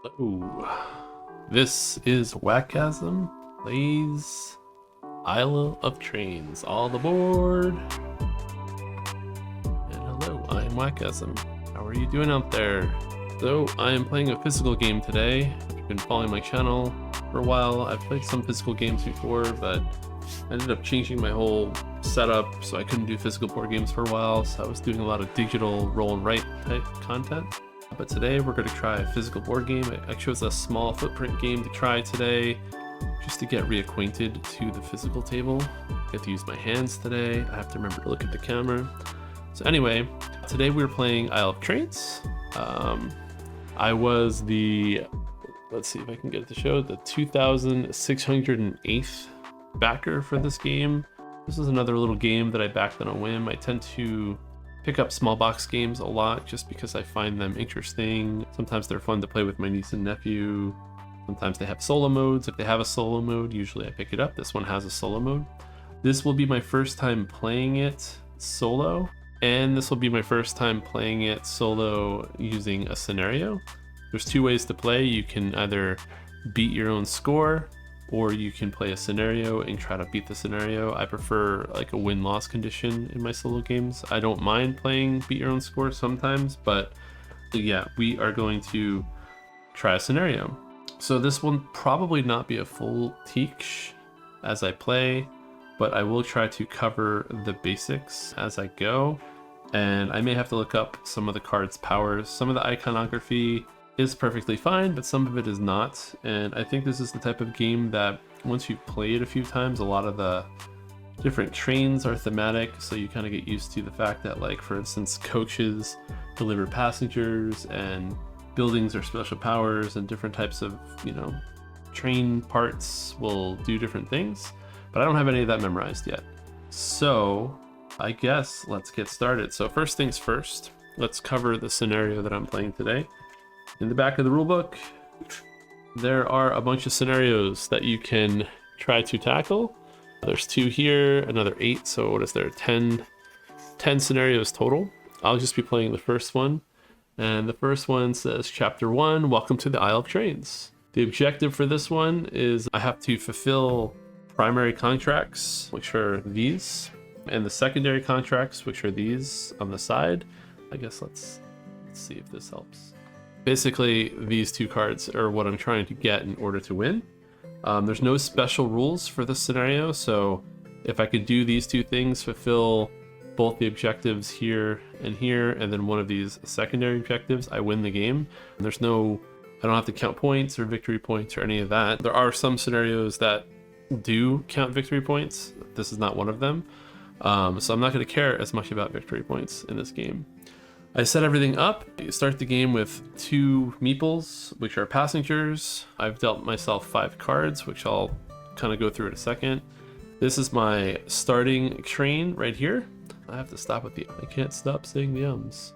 Hello, this is Wakasm plays Isle of Trains. All aboard! And hello, I'm Wakasm. How are you doing out there? So, I am playing a physical game today. If you've been following my channel for a while, I've played some physical games before, but I ended up changing my whole setup so I couldn't do physical board games for a while, so I was doing a lot of digital roll and write type content. But today we're going to try a physical board game. I chose a small footprint game to try today just to get reacquainted to the physical table. I have to use my hands today. I have to remember to look at the camera. So anyway, today we're playing Isle of Trains. I was the, let's see if I can get it to show, the 2,608th backer for this game. This is another little game that I backed on a whim. I tend to pick up small box games a lot just because I find them interesting. Sometimes they're fun to play with my niece and nephew. Sometimes they have solo modes. If they have a solo mode, usually I pick it up. This one has a solo mode. This will be my first time playing it solo, and this will be my first time playing it solo using a scenario. There's two ways to play. You can either beat your own score, or you can play a scenario and try to beat the scenario. I prefer like a win-loss condition in my solo games. I don't mind playing beat your own score sometimes, but yeah, we are going to try a scenario. So this will probably not be a full teach as I play, but I will try to cover the basics as I go. And I may have to look up some of the cards' powers. Some of the iconography is perfectly fine, but some of it is not. And I think this is the type of game that once you've played a few times, a lot of the different trains are thematic, so you kind of get used to the fact that, like, for instance, coaches deliver passengers and buildings are special powers, and different types of, you know, train parts will do different things, but I don't have any of that memorized yet. So I guess let's get started. So first things first, let's cover the scenario that I'm playing today. In the back of the rulebook, there are a bunch of scenarios that you can try to tackle. There's 2 here, another 8, so what is there, 10 scenarios total. I'll just be playing the first one, and the first one says Chapter 1, Welcome to the Isle of Trains. The objective for this one is I have to fulfill primary contracts, which are these, and the secondary contracts, which are these on the side. I guess let's see if this helps. Basically, these 2 cards are what I'm trying to get in order to win. There's no special rules for this scenario, so if I could do these 2 things, fulfill both the objectives here, and then one of these secondary objectives, I win the game. I don't have to count points or victory points or any of that. There are some scenarios that do count victory points. This is not one of them. So I'm not going to care as much about victory points in this game. I set everything up. You start the game with 2 meeples, which are passengers. I've dealt myself 5 cards, which I'll kind of go through in a second. This is my starting train right here. I have to stop with I can't stop saying the ums.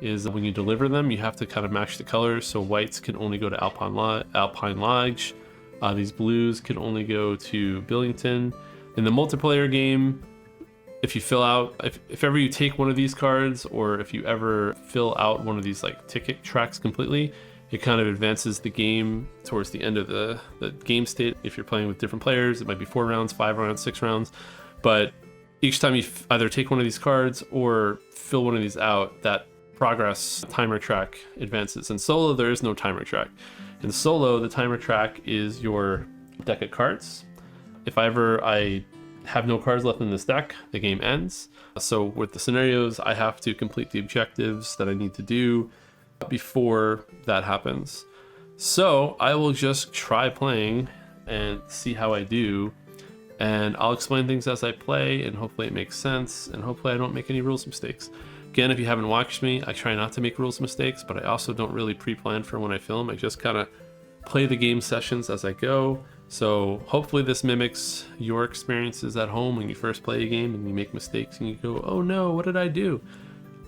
Is when you deliver them, you have to kind of match the colors. So whites can only go to Alpine Lodge. These blues can only go to Bilington. In the multiplayer game, if you fill out, if ever you take one of these cards, or if you ever fill out one of these like ticket tracks completely, it kind of advances the game towards the end of the game state. If you're playing with different players, it might be 4 rounds, 5 rounds, 6 rounds. But each time you either take one of these cards or fill one of these out, that progress timer track advances. In solo, there is no timer track. In solo, the timer track is your deck of cards. If I have no cards left in this deck, the game ends. So with the scenarios, I have to complete the objectives that I need to do before that happens. So I will just try playing and see how I do, and I'll explain things as I play, and hopefully it makes sense, and hopefully I don't make any rules mistakes. Again, if you haven't watched me, I try not to make rules mistakes, but I also don't really pre-plan for when I film. I just kind of play the game sessions as I go. So hopefully this mimics your experiences at home when you first play a game and you make mistakes and you go, oh no, what did I do?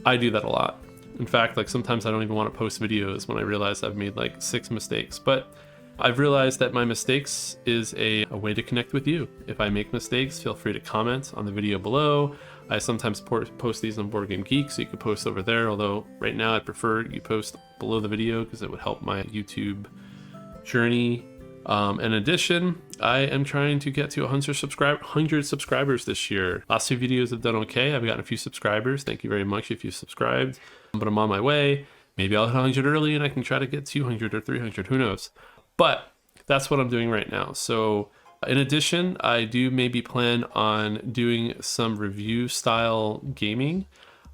I do that a lot. In fact, like sometimes I don't even want to post videos when I realize I've made like 6 mistakes. But I've realized that my mistakes is a way to connect with you. If I make mistakes, feel free to comment on the video below. I sometimes post these on Board Game Geek, so you can post over there. Although right now I'd prefer you post below the video because it would help my YouTube journey. In addition, I am trying to get to 100 subscribers this year. Last 2 videos have done okay. I've gotten a few subscribers. Thank you very much if you've subscribed. But I'm on my way. Maybe I'll hit 100 early and I can try to get 200 or 300. Who knows? But that's what I'm doing right now. So in addition, I do maybe plan on doing some review style gaming.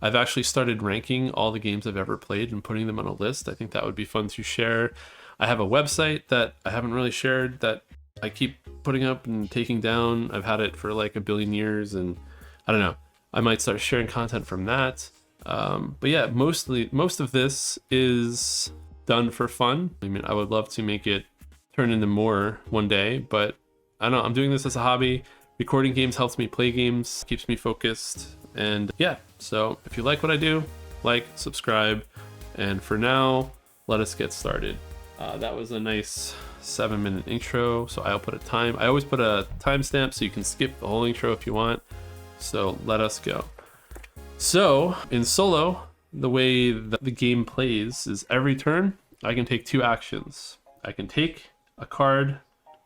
I've actually started ranking all the games I've ever played and putting them on a list. I think that would be fun to share. I have a website that I haven't really shared that I keep putting up and taking down. I've had it for like a billion years, and I don't know. I might start sharing content from that. But yeah, most of this is done for fun. I mean, I would love to make it turn into more one day, but I don't know, I'm doing this as a hobby. Recording games helps me play games, keeps me focused, and yeah, so if you like what I do, like, subscribe, and for now, let us get started. That was a nice 7-minute intro, so I'll put a time. I always put a timestamp so you can skip the whole intro if you want, so let us go. So, in solo, the way that the game plays is every turn, I can take 2 actions. I can take a card,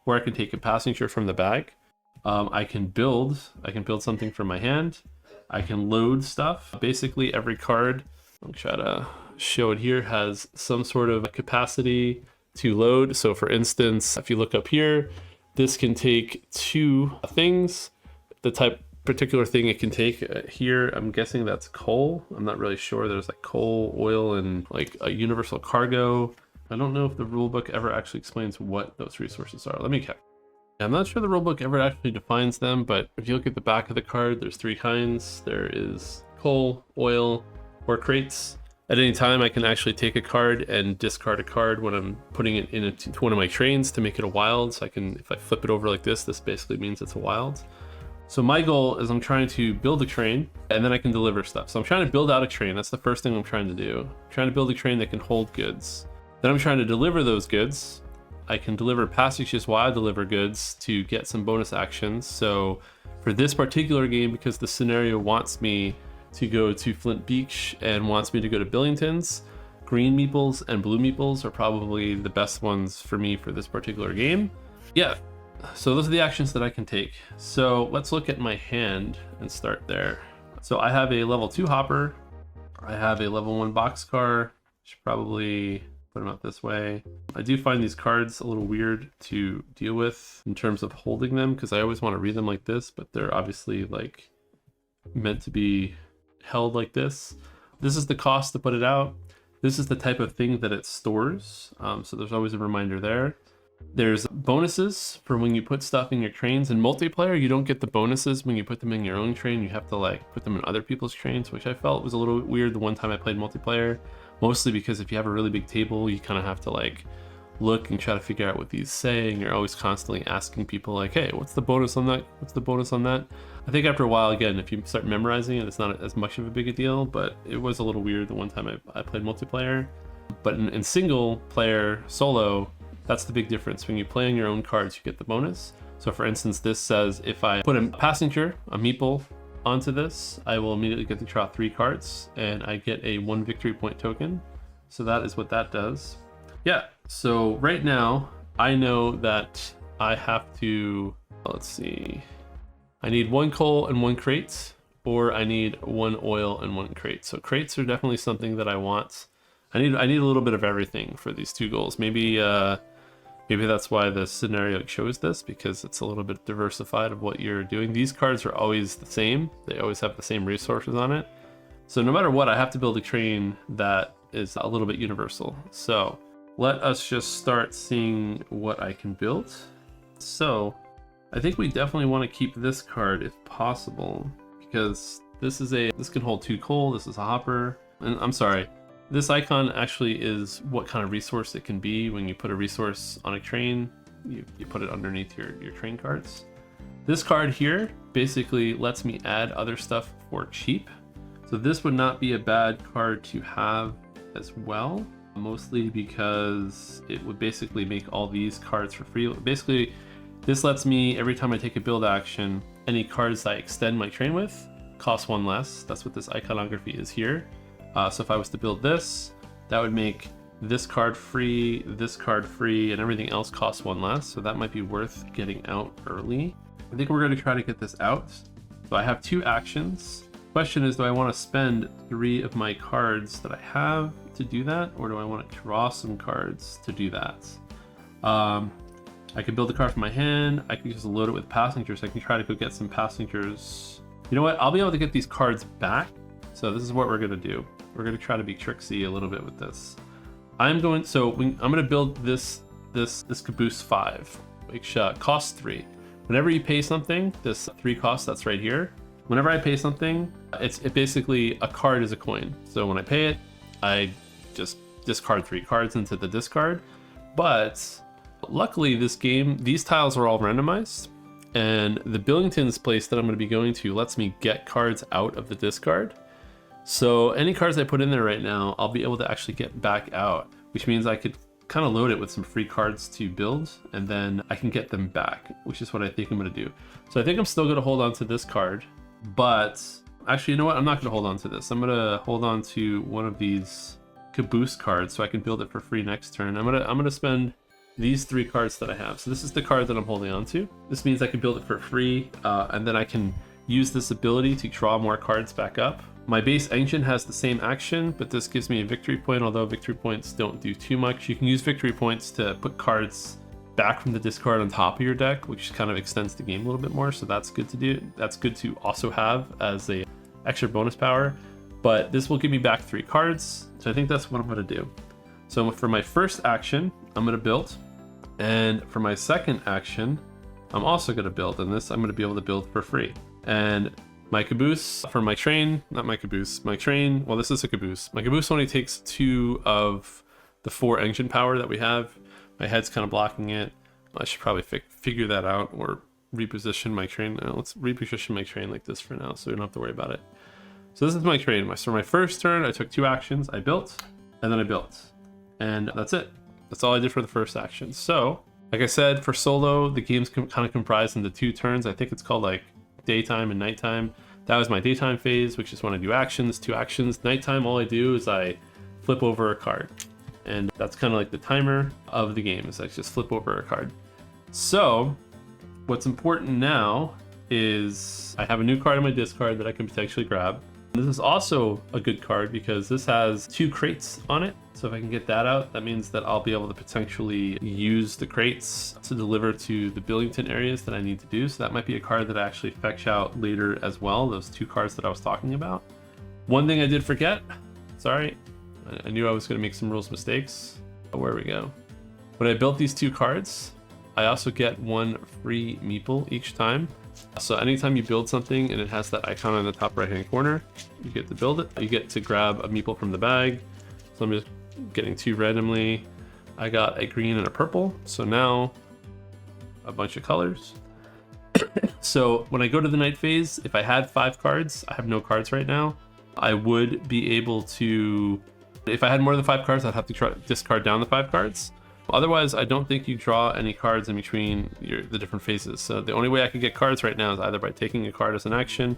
or I can take a passenger from the bag. I can build something from my hand. I can load stuff. Basically, every card, I'll try to show it here, has some sort of capacity to load. So for instance, if you look up here, this can take 2 things. The particular thing it can take here, I'm guessing that's coal. I'm not really sure. There's like coal, oil, and like a universal cargo. I don't know if the rulebook ever actually explains what those resources are. Let me check. I'm not sure the rulebook ever actually defines them, but if you look at the back of the card, there's 3 kinds. There is coal, oil, or crates. At any time, I can actually take a card and discard a card when I'm putting it into one of my trains to make it a wild. So I can, if I flip it over like this basically means it's a wild. So my goal is I'm trying to build a train and then I can deliver stuff. So I'm trying to build out a train. That's the first thing I'm trying to do. I'm trying to build a train that can hold goods. Then I'm trying to deliver those goods. I can deliver passages while I deliver goods to get some bonus actions. So for this particular game, because the scenario wants me to go to Flint Beach and wants me to go to Bilington's, green meeples and blue meeples are probably the best ones for me for this particular game. Yeah, so those are the actions that I can take. So let's look at my hand and start there. So I have a level 2 hopper. I have a level 1 boxcar. Should probably put them out this way. I do find these cards a little weird to deal with in terms of holding them because I always want to read them like this, but they're obviously like meant to be held like this. This is the cost to put it out. This is the type of thing that it stores. So there's always a reminder there. There's bonuses for when you put stuff in your trains. In multiplayer, you don't get the bonuses when you put them in your own train. You have to like put them in other people's trains, which I felt was a little weird the one time I played multiplayer. Mostly because if you have a really big table, you kind of have to like look and try to figure out what these say, and you're always constantly asking people like, hey, what's the bonus on that? What's the bonus on that? I think after a while, again, if you start memorizing it, it's not as much of a big a deal, but it was a little weird the one time I played multiplayer. But in single player solo, that's the big difference. When you play on your own cards, you get the bonus. So for instance, this says if I put a passenger, a meeple, onto this, I will immediately get to draw 3 cards and I get a 1 victory point token. So that is what that does. Yeah, so right now I know that I have to, let's see, I need 1 coal and 1 crate, or I need 1 oil and 1 crate. So crates are definitely something that I want. I need a little bit of everything for these 2 goals. Maybe that's why the scenario chose this, because it's a little bit diversified of what you're doing. These cards are always the same. They always have the same resources on it. So no matter what, I have to build a train that is a little bit universal. So let us just start seeing what I can build. So I think we definitely want to keep this card if possible, because this can hold 2 coal. This is a hopper. And I'm sorry, this icon actually is what kind of resource it can be. When you put a resource on a train, you put it underneath your train cards. This card here basically lets me add other stuff for cheap. So So this would not be a bad card to have as well, mostly because it would basically make all these cards for free. Basically, this lets me, every time I take a build action, any cards I extend my train with cost 1 less. That's what this iconography is here. So if I was to build this, that would make this card free, and everything else costs 1 less. So that might be worth getting out early. I think we're going to try to get this out. So I have 2 actions. Question is, do I want to spend 3 of my cards that I have to do that, or do I want to draw some cards to do that? I could build a card from my hand. I could just load it with passengers. I can try to go get some passengers. You know what? I'll be able to get these cards back. So this is what we're going to do. We're going to try to be tricksy a little bit with this. I'm going to build this caboose 5, which costs 3. Whenever you pay something, this 3 cost that's right here. Whenever I pay something, it basically, a card is a coin. So when I pay it, I just discard 3 cards into the discard. But luckily this game, these tiles are all randomized, and the Bilington's place that I'm going to be going to lets me get cards out of the discard. So any cards I put in there right now, I'll be able to actually get back out, which means I could kind of load it with some free cards to build, and then I can get them back, which is what I think I'm going to do. So I think I'm still going to hold on to this card, but actually, you know what? I'm not going to hold on to this. I'm going to hold on to one of these caboose cards so I can build it for free next turn. I'm going to spend these 3 cards that I have. So this is the card that I'm holding on to. This means I can build it for free, and then I can use this ability to draw more cards back up. My base engine has the same action, but this gives me a victory point, although victory points don't do too much. You can use victory points to put cards back from the discard on top of your deck, which kind of extends the game a little bit more, so that's good to do. That's good to also have as a extra bonus power, but this will give me back 3 cards, so I think that's what I'm going to do. So for my first action, I'm going to build, and for my second action, I'm also going to build, and this I'm going to be able to build for free. And my caboose for my train, not my caboose, my train, well, this is a caboose. My caboose only takes 2 of the 4 engine power that we have. My head's kind of blocking it. I should probably figure that out, or reposition my train. Let's reposition my train like this for now so we don't have to worry about it. So this is my train. So my first turn, I took 2 actions. I built, and then I built. And that's it. That's all I did for the first action. So, like I said, for solo, the game's kind of comprised into 2 turns. I think it's called like daytime and nighttime. That was my daytime phase, which is when I do actions, 2 actions. Nighttime, all I do is I flip over a card. And that's kind of like the timer of the game, is I just flip over a card. So what's important now is I have a new card in my discard that I can potentially grab. This is also a good card because this has 2 crates on it. So if I can get that out, that means that I'll be able to potentially use the crates to deliver to the Bilington areas that I need to do. So that might be a card that I actually fetch out later as well, those 2 cards that I was talking about. One thing I did forget, sorry, I knew I was going to make some rules mistakes. Oh, where we go. When I built these 2 cards, I also get 1 free meeple each time. So anytime you build something and it has that icon on the top right hand corner, you get to build it. You get to grab a meeple from the bag. So I'm just getting 2 randomly. I got a green and a purple. So now a bunch of colors. So when I go to the night phase, if I had 5 cards, I have no cards right now. I would be able to, if I had more than 5 cards, I'd have to discard down the 5 cards. Otherwise, I don't think you draw any cards in between the different phases. So the only way I can get cards right now is either by taking a card as an action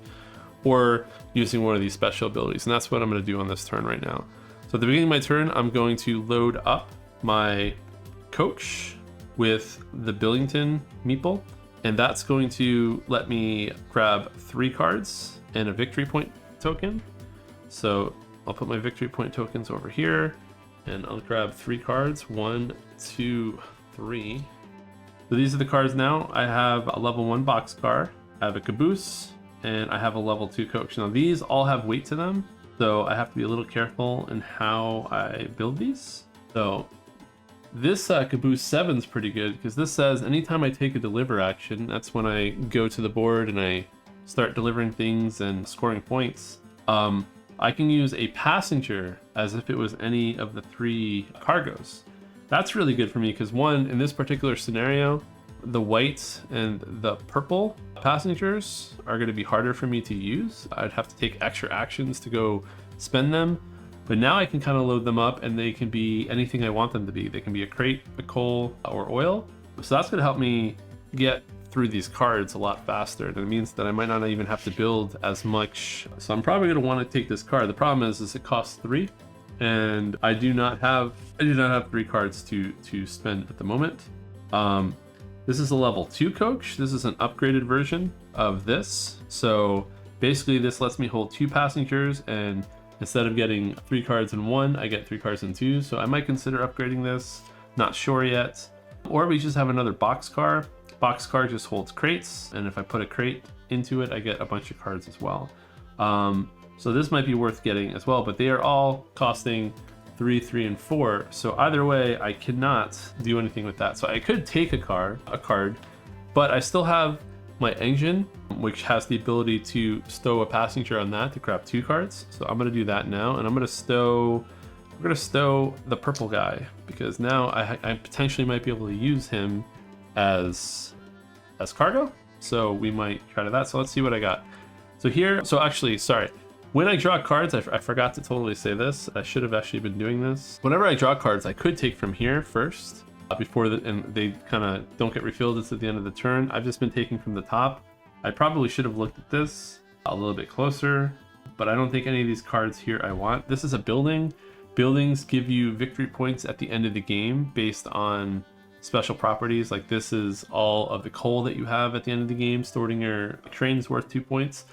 or using one of these special abilities. And that's what I'm going to do on this turn right now. So at the beginning of my turn, I'm going to load up my coach with the Bilington meeple. And that's going to let me grab 3 cards and a victory point token. So I'll put my victory point tokens over here. And I'll grab 3 cards, 1, 2, 3. So these are the cards now. I have a level 1 boxcar, I have a caboose, and I have a level 2 coach. Now these all have weight to them, so I have to be a little careful in how I build these. So this caboose 7 is pretty good because this says anytime I take a deliver action, that's when I go to the board and I start delivering things and scoring points. I can use a passenger as if it was any of the 3 cargoes. That's really good for me because 1, in this particular scenario, The white and the purple passengers are going to be harder for me to use. I'd have to take extra actions to go spend them. But now I can kind of load them up and they can be anything I want them to be. They can be a crate, a coal, or oil. So that's going to help me get through these cards a lot faster. And it means that I might not even have to build as much. So I'm probably going to want to take this card. The problem is it costs 3. And I do not have 3 cards to spend at the moment. This is a level 2 coach. This is an upgraded version of this. So basically this lets me hold 2 passengers, and instead of getting 3 cards in 1, I get 3 cards in 2. So I might consider upgrading this. Not sure yet. Or we just have another boxcar. Boxcar just holds crates, and if I put a crate into it, I get a bunch of cards as well. So this might be worth getting as well, but they are all costing 3, 3, and 4. So either way, I cannot do anything with that. So I could take a card, but I still have my engine, which has the ability to stow a passenger on that to grab 2 cards. So I'm gonna do that now, and we're gonna stow the purple guy, because now I potentially might be able to use him as cargo. So we might try to that. So let's see what I got. So here, so actually, sorry. When I draw cards, I forgot to totally say this. I should have actually been doing this. Whenever I draw cards, I could take from here first, and they kind of don't get refilled at the end of the turn. I've just been taking from the top. I probably should have looked at this a little bit closer, but I don't think any of these cards here I want. This is a building. Buildings give you victory points at the end of the game based on special properties. Like this is all of the coal that you have at the end of the game. Stored in your train is worth 2 points.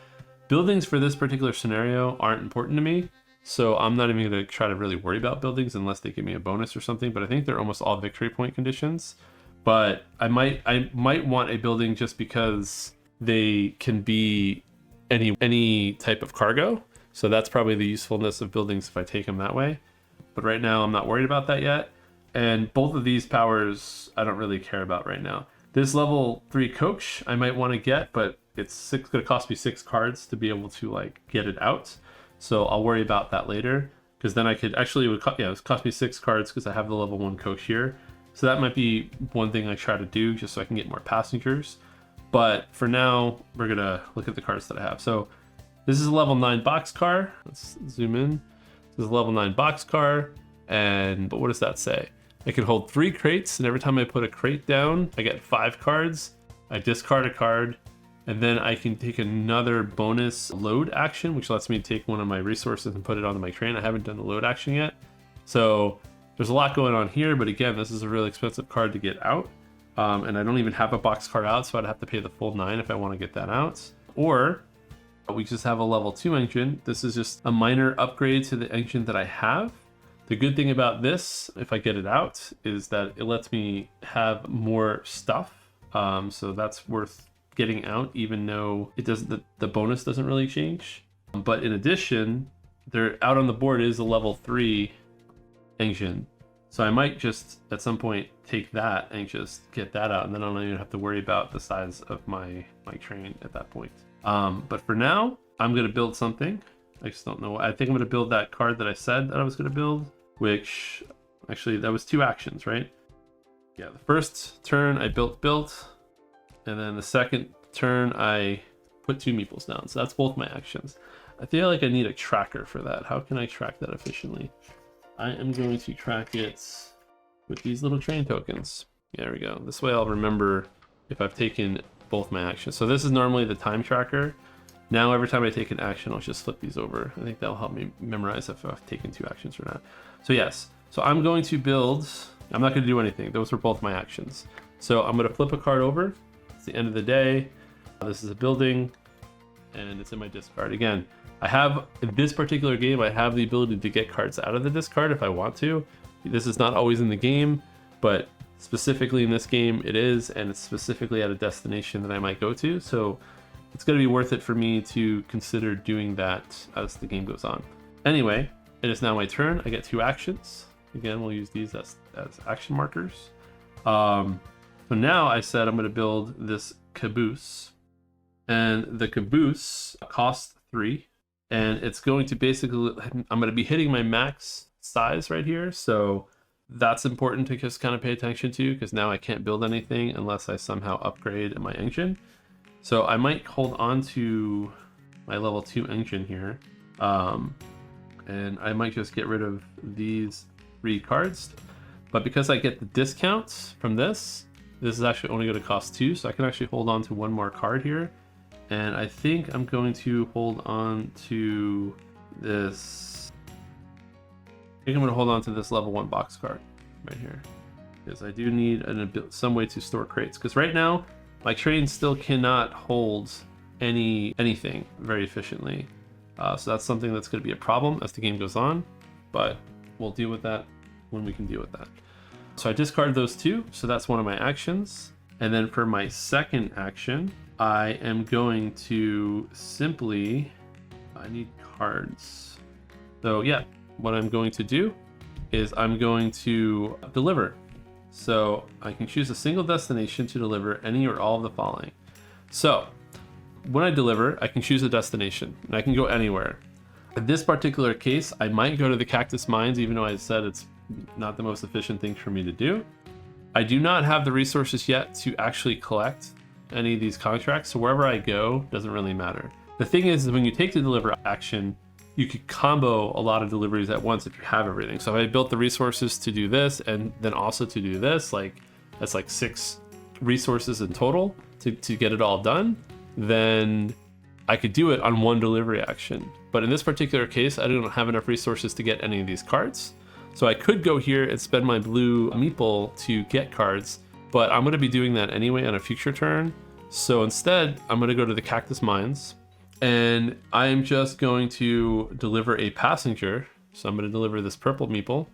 Buildings for this particular scenario aren't important to me, so I'm not even going to try to really worry about buildings unless they give me a bonus or something, but I think they're almost all victory point conditions. But I might want a building just because they can be any type of cargo, so that's probably the usefulness of buildings if I take them that way. But right now I'm not worried about that yet, and both of these powers I don't really care about right now. This level 3 coach I might want to get, but it's going to cost me 6 cards to be able to like get it out. So I'll worry about that later, because then I could actually, it would cost me 6 cards because I have the level 1 coach here. So that might be one thing I try to do just so I can get more passengers. But for now, we're going to look at the cards that I have. So this is a level 9 boxcar. Let's zoom in. This is a level 9 boxcar. But what does that say? I can hold 3 crates, and every time I put a crate down, I get 5 cards. I discard a card, and then I can take another bonus load action, which lets me take one of my resources and put it onto my train. I haven't done the load action yet. So there's a lot going on here, but again, this is a really expensive card to get out. And I don't even have a box card out, so I'd have to pay the full 9 if I want to get that out. Or we just have a level 2 engine. This is just a minor upgrade to the engine that I have. The good thing about this, if I get it out, is that it lets me have more stuff. So that's worth getting out, even though it doesn't, the bonus doesn't really change. But in addition, there out on the board is a level 3 engine. So I might just at some point take that and just get that out, and then I don't even have to worry about the size of my train at that point. But for now, I'm gonna build something. I just don't know. I think I'm gonna build that card that I said that I was gonna build, which actually that was 2 actions, right? Yeah, the first turn I built, and then the second turn I put 2 meeples down. So that's both my actions. I feel like I need a tracker for that. How can I track that efficiently? I am going to track it with these little train tokens. There we go. This way I'll remember if I've taken both my actions. So this is normally the time tracker. Now every time I take an action, I'll just flip these over. I think that'll help me memorize if I've taken 2 actions or not. So yes, so I'm going to build, I'm not going to do anything. Those were both my actions. So I'm going to flip a card over. It's the end of the day. This is a building, and it's in my discard. Again, I have, in this particular game, I have the ability to get cards out of the discard if I want to. This is not always in the game, but specifically in this game it is, and it's specifically at a destination that I might go to. So it's going to be worth it for me to consider doing that as the game goes on. Anyway, it is now my turn. I get 2 actions. Again, we'll use these as action markers. So now I said I'm going to build this caboose, and the caboose costs 3, and it's going to basically, I'm going to be hitting my max size right here. So That's important to just kind of pay attention to, because now I can't build anything unless I somehow upgrade my engine. So I might hold on to my level 2 engine here. And I might just get rid of these 3 cards. But because I get the discounts from this is actually only going to cost 2. So I can actually hold on to 1 more card here. And I think I'm going to hold on to this. I think I'm going to hold on to this level 1 box card right here, because I do need some way to store crates. Because right now, my train still cannot hold anything very efficiently. So that's something that's going to be a problem as the game goes on, but we'll deal with that when we can deal with that. So I discard those 2, so that's one of my actions. And then for my second action, I am going to simply, I need cards. So yeah, what I'm going to do is I'm going to deliver. So I can choose a single destination to deliver any or all of the following. So when I deliver, I can choose a destination and I can go anywhere. In this particular case, I might go to the Cactus Mines, even though I said it's not the most efficient thing for me to do. I do not have the resources yet to actually collect any of these contracts, so wherever I go doesn't really matter. The thing is when you take the deliver action, you could combo a lot of deliveries at once if you have everything. So if I built the resources to do this and then also to do this, like that's like 6 resources in total to get it all done, then I could do it on 1 delivery action. But in this particular case, I don't have enough resources to get any of these cards. So I could go here and spend my blue meeple to get cards, but I'm going to be doing that anyway on a future turn. So instead, I'm going to go to the Cactus Mines and I'm just going to deliver a passenger. So I'm going to deliver this purple meeple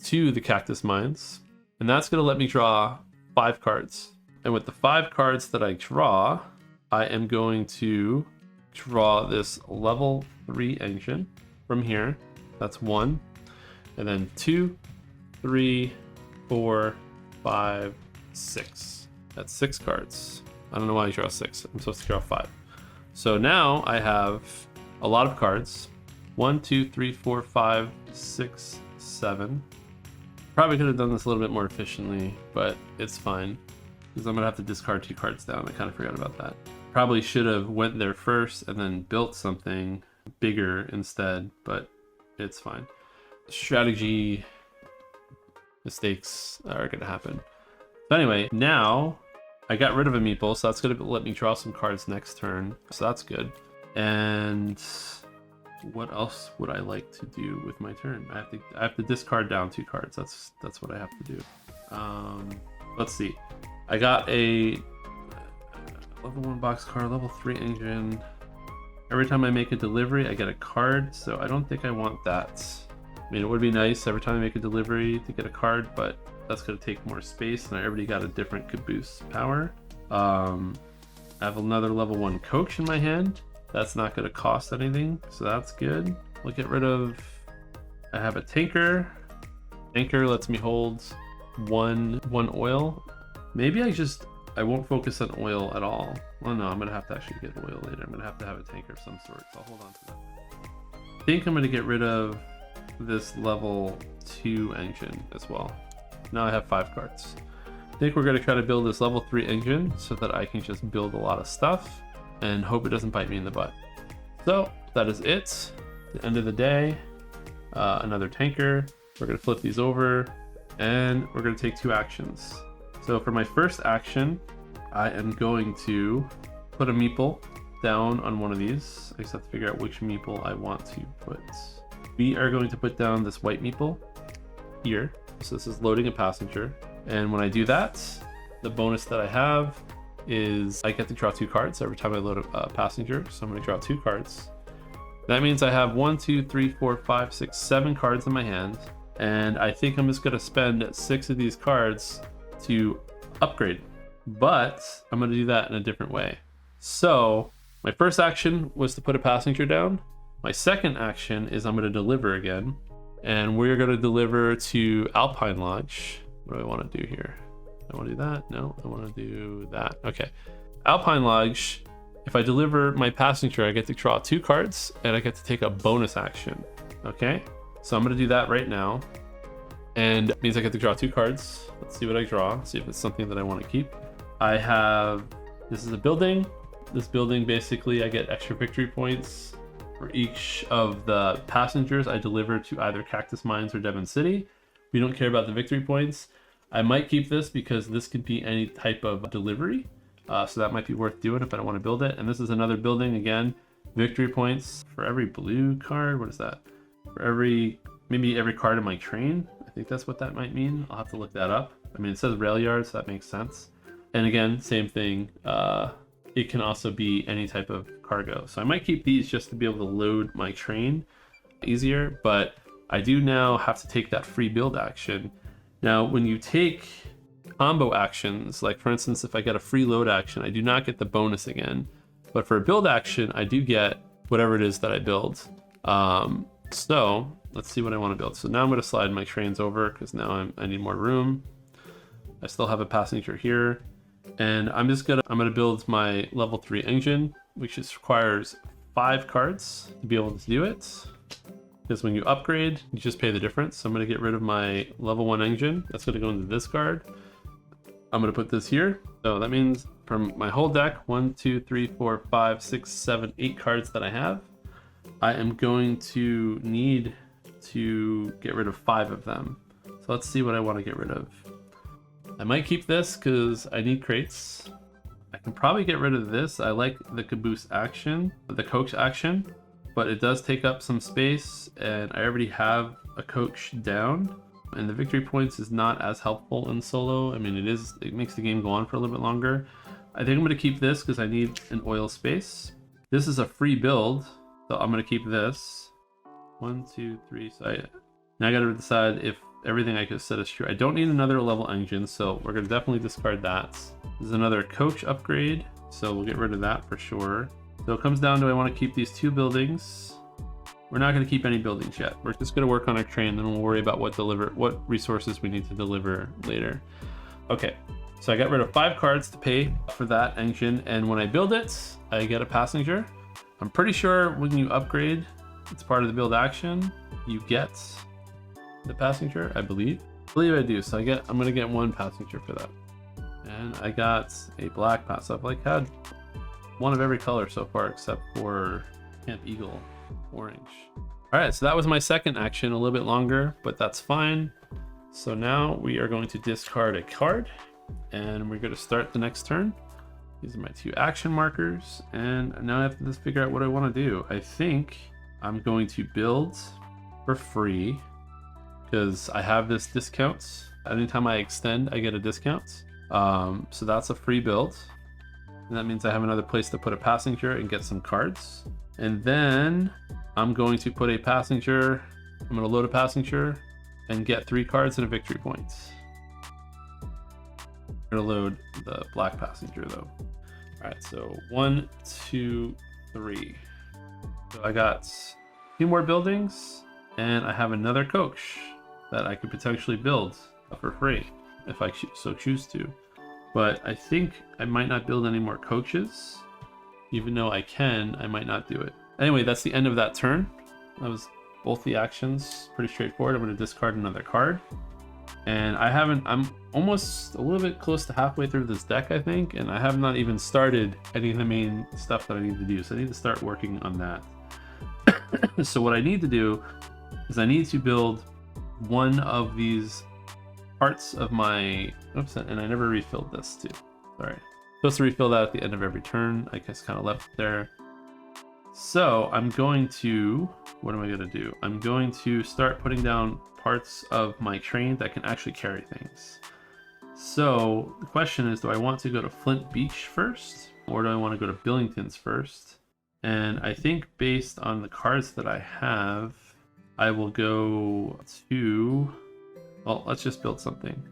to the Cactus Mines, and that's going to let me draw 5 cards. And with the 5 cards that I draw, I am going to draw this level 3 engine from here. That's 1. And then 2, 3, 4, 5, 6. That's 6 cards. I don't know why I draw 6. I'm supposed to draw 5. So now I have a lot of cards. 1, 2, 3, 4, 5, 6, 7. Probably could have done this a little bit more efficiently, but it's fine, because I'm gonna have to discard 2 cards down. I kind of forgot about that. Probably should have went there first and then built something bigger instead, but it's fine. Strategy mistakes are gonna happen. So anyway, now I got rid of a meeple, so that's gonna let me draw some cards next turn. So that's good. And what else would I like to do with my turn? I have to discard down 2 cards. That's what I have to do. Let's see. I got a level 1 box card, level 3 engine. Every time I make a delivery, I get a card, so I don't think I want that. I mean, it would be nice every time I make a delivery to get a card, but that's going to take more space, and I already got a different caboose power. I have another level 1 coach in my hand. That's not going to cost anything, so that's good. We'll get rid of... I have a tanker. Tanker lets me hold one oil. Maybe I won't focus on oil at all. Well, no, I'm going to have to actually get oil later. I'm going to have a tanker of some sort, so I'll hold on to that. I think I'm going to get rid of this level 2 engine as well. Now I have 5 cards. I think we're going to try to build this level 3 engine so that I can just build a lot of stuff and hope it doesn't bite me in the butt. So that is it. The end of the day. Another tanker. We're going to flip these over and we're going to take 2 actions. So for my first action, I am going to put a meeple down on one of these. I just have to figure out which meeple I want to put. We are going to put down this white meeple here. So this is loading a passenger. And when I do that, the bonus that I have is I get to draw 2 cards every time I load a passenger. So I'm going to draw 2 cards. That means I have 1, 2, 3, 4, 5, 6, 7 cards in my hand. And I think I'm just going to spend 6 of these cards to upgrade. But I'm going to do that in a different way. So my first action was to put a passenger down. My second action is I'm going to deliver again. And we're going to deliver to Alpine Lodge. What do I want to do here? I want to do that? No, I want to do that. Okay. Alpine Lodge, if I deliver my passenger, I get to draw 2 cards and I get to take a bonus action. Okay. So I'm going to do that right now. and it means I get to draw 2 cards. Let's see what I draw, see if it's something that I want to keep. This is a building. This building, basically, I get extra victory points for each of the passengers I deliver to either Cactus Mines or Devon City. We don't care about the victory points. I might keep this because this could be any type of delivery. So that might be worth doing if I don't want to build it. And this is another building, again, victory points for every blue card. What is that? For maybe every card in my train. I think that's what that might mean. I'll have to look that up. I mean, it says rail yards, so that makes sense. And again, same thing. It can also be any type of cargo. So I might keep these just to be able to load my train easier, but I do now have to take that free build action. Now, when you take combo actions, like for instance, if I get a free load action, I do not get the bonus again. But for a build action, I do get whatever it is that I build. So let's see what I want to build. So now I'm going to slide my trains over because now I need more room. I still have a passenger here. And I'm gonna build my level 3 engine, which requires 5 cards to be able to do it. Because when you upgrade, you just pay the difference. So I'm gonna get rid of my level 1 engine. That's gonna go into this card. I'm gonna put this here. So that means from my whole deck, 1, 2, 3, 4, 5, 6, 7, 8 cards that I have, I am going to need to get rid of 5 of them. So let's see what I want to get rid of. I might keep this because I need crates. I can probably get rid of this. I like the caboose action, the coach action, but it does take up some space and I already have a coach down. And the victory points is not as helpful in solo. I mean, it makes the game go on for a little bit longer. I think I'm going to keep this because I need an oil space. This is a free build, so I'm going to keep this. 1, 2, 3. So now I got to decide if everything I could set is true. I don't need another level engine, so we're going to definitely discard that. This is another coach upgrade, so we'll get rid of that for sure. So it comes down to, I want to keep these 2 buildings. We're not going to keep any buildings yet. We're just going to work on our train, then we'll worry about what resources we need to deliver later. Okay, so I got rid of 5 cards to pay for that engine, and when I build it, I get a passenger. I'm pretty sure when you upgrade, it's part of the build action, you get the passenger, I believe I do. So I'm gonna get 1 passenger for that, and I got a black pass. I've like had one of every color so far except for Camp Eagle orange. All right, so that was my second action, a little bit longer, but that's fine. So now we are going to discard a card and we're going to start the next turn. These are my 2 action markers, and now I have to just figure out what I want to do. I think I'm going to build for free because I have this discount. Anytime I extend, I get a discount. So that's a free build. And that means I have another place to put a passenger and get some cards. And then I'm going to put a passenger, I'm going to load a passenger and get 3 cards and a victory point. I'm going to load the black passenger though. All right, so 1, 2, 3. So I got 2 more buildings and I have another coach that I could potentially build for free if I so choose to. But I think I might not build any more coaches. Even though I can, I might not do it. Anyway, that's the end of that turn. That was both the actions, pretty straightforward. I'm going to discard another card. And I'm almost a little bit close to halfway through this deck, I think, and I have not even started any of the main stuff that I need to do. So I need to start working on that. So what I need to do is I need to build one of these parts of my, oops, and I never refilled this too. Sorry. Supposed to refill that at the end of every turn. I guess kind of left it there. So I'm going to, what am I going to do? I'm going to start putting down parts of my train that can actually carry things. So the question is, do I want to go to Flint Beach first, or do I want to go to Bilington's first? And I think based on the cards that I have, I will go to, well, let's just build something.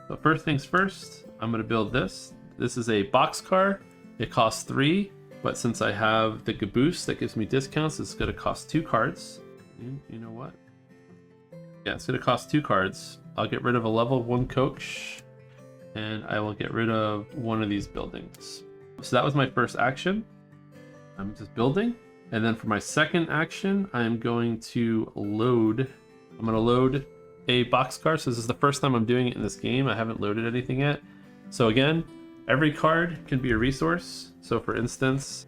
So first things first, I'm going to build this. This is a boxcar. It costs 3, but since I have the caboose that gives me discounts, it's going to cost 2 cards. You know what? Yeah, it's going to cost 2 cards. I'll get rid of a level 1 coach, and I will get rid of one of these buildings. So that was my first action. I'm just building. And then for my second action, I'm going to load a boxcar. So this is the first time I'm doing it in this game. I haven't loaded anything yet. So again, every card can be a resource. So for instance,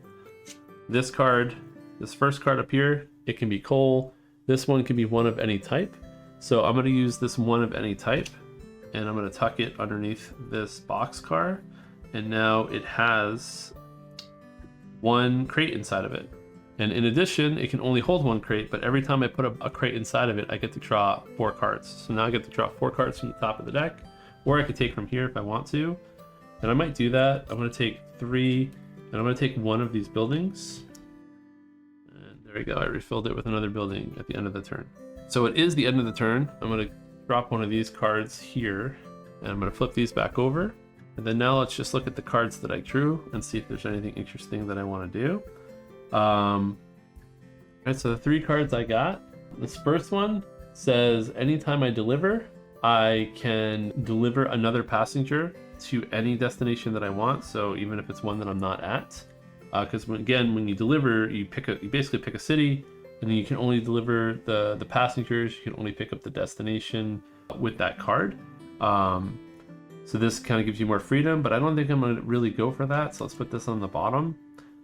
this card, this first card up here, it can be coal. This one can be one of any type. So I'm going to use this one of any type, and I'm going to tuck it underneath this boxcar. And now it has one crate inside of it. And in addition, it can only hold one crate, but every time I put a crate inside of it, I get to draw 4 cards. So now I get to draw 4 cards from the top of the deck, or I could take from here if I want to. And I might do that. I'm going to take 3, and I'm going to take one of these buildings. And there we go. I refilled it with another building at the end of the turn. So it is the end of the turn. I'm going to drop one of these cards here, and I'm going to flip these back over. And then now let's just look at the cards that I drew and see if there's anything interesting that I want to do. Right, so the 3 cards I got, this first one says anytime I deliver, I can deliver another passenger to any destination that I want. So even if it's one that I'm not at, because when you deliver, you basically pick a city, and then you can only deliver the passengers. You can only pick up the destination with that card. So this kind of gives you more freedom, but I don't think I'm going to really go for that. So let's put this on the bottom.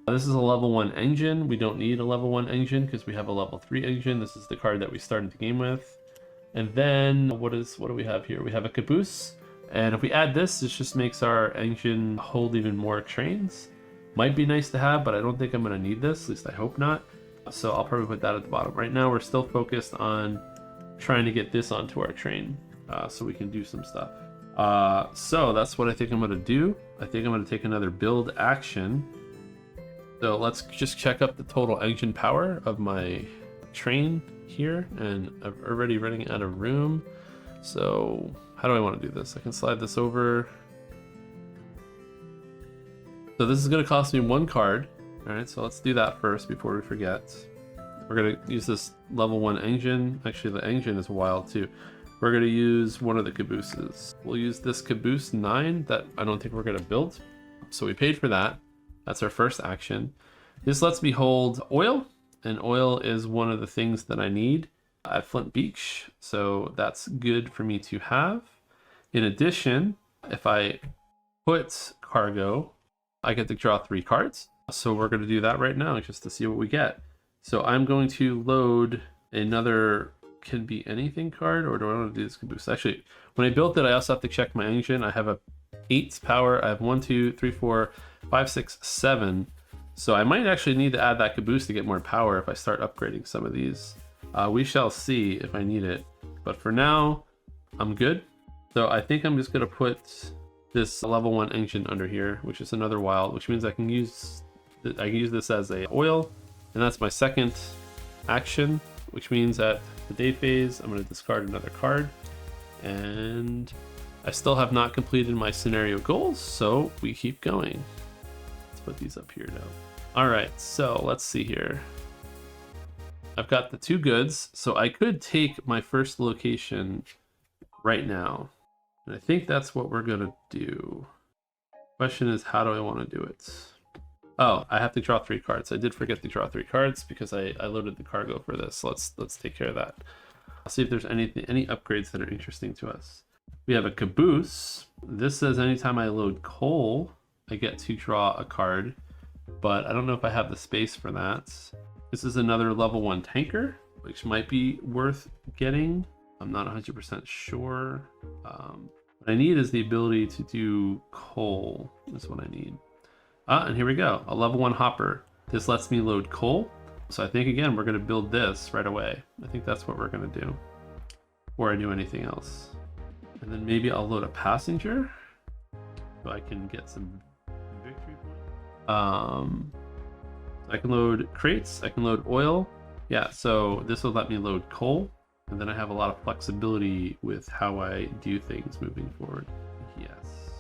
This is a level 1 engine. We don't need a level 1 engine because we have a level 3 engine. This is the card that we started the game with. And then what do we have here? We have a caboose. And if we add this just makes our engine hold even more trains. Might be nice to have, but I don't think I'm going to need this. At least I hope not. So I'll probably put that at the bottom. Right now we're still focused on trying to get this onto our train so we can do some stuff. So that's what I think I'm going to do. I think I'm going to take another build action. So let's just check up the total engine power of my train here, and I'm already running out of room. So how do I want to do this? I can slide this over. So this is going to cost me 1 card. All right, so let's do that first before we forget. We're going to use this level 1 engine. Actually, the engine is wild too. We're going to use one of the cabooses. We'll use this caboose 9 that I don't think we're going to build. So we paid for that. That's our first action. This lets me hold oil, and oil is one of the things that I need at Flint Beach. So that's good for me to have. In addition, if I put cargo, I get to draw 3 cards. So we're going to do that right now just to see what we get. So I'm going to load another can be anything card, or do I want to do this caboose? Actually, when I built it, I also have to check my engine. I have a 8 power. I have 1, 2, 3, 4, 5, 6, 7. So I might actually need to add that caboose to get more power if I start upgrading some of these. We shall see if I need it. But for now, I'm good. So I think I'm just going to put this level 1 engine under here, which is another wild, which means I can use this as a oil. And that's my second action, which means at the day phase, I'm going to discard another card. And I still have not completed my scenario goals, so we keep going. Let's put these up here now. All right, so let's see here. I've got the 2 goods, so I could take my first location right now. And I think that's what we're gonna do. Question is, how do I want to do it? Oh, I have to draw 3 cards. I did forget to draw 3 cards because I loaded the cargo for this. So let's take care of that. I'll see if there's any upgrades that are interesting to us. We have a caboose. This says anytime I load coal, I get to draw a card, but I don't know if I have the space for that. This is another level 1 tanker, which might be worth getting. I'm not 100% sure. What I need is the ability to do coal. That's what I need. And here we go, a level 1 hopper. This lets me load coal. So I think, again, we're going to build this right away. I think that's what we're going to do. Before I do anything else. And then maybe I'll load a passenger so I can get some victory points. I can load crates, I can load oil. Yeah, so this will let me load coal. And then I have a lot of flexibility with how I do things moving forward. Yes.